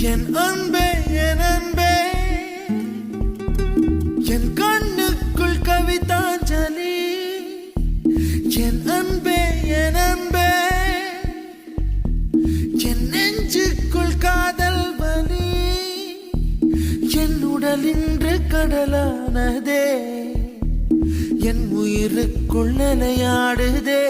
என் அன்பே என் அன்பே என் கண்ணுக்குள் கவிதாஞ்சலி என் அன்பே என் அன்பே என் நெஞ்சுக்குள் காதல் வலி என் உடல் இன்று கடலானதே என் உயிருக்குள் நிலையாடுதே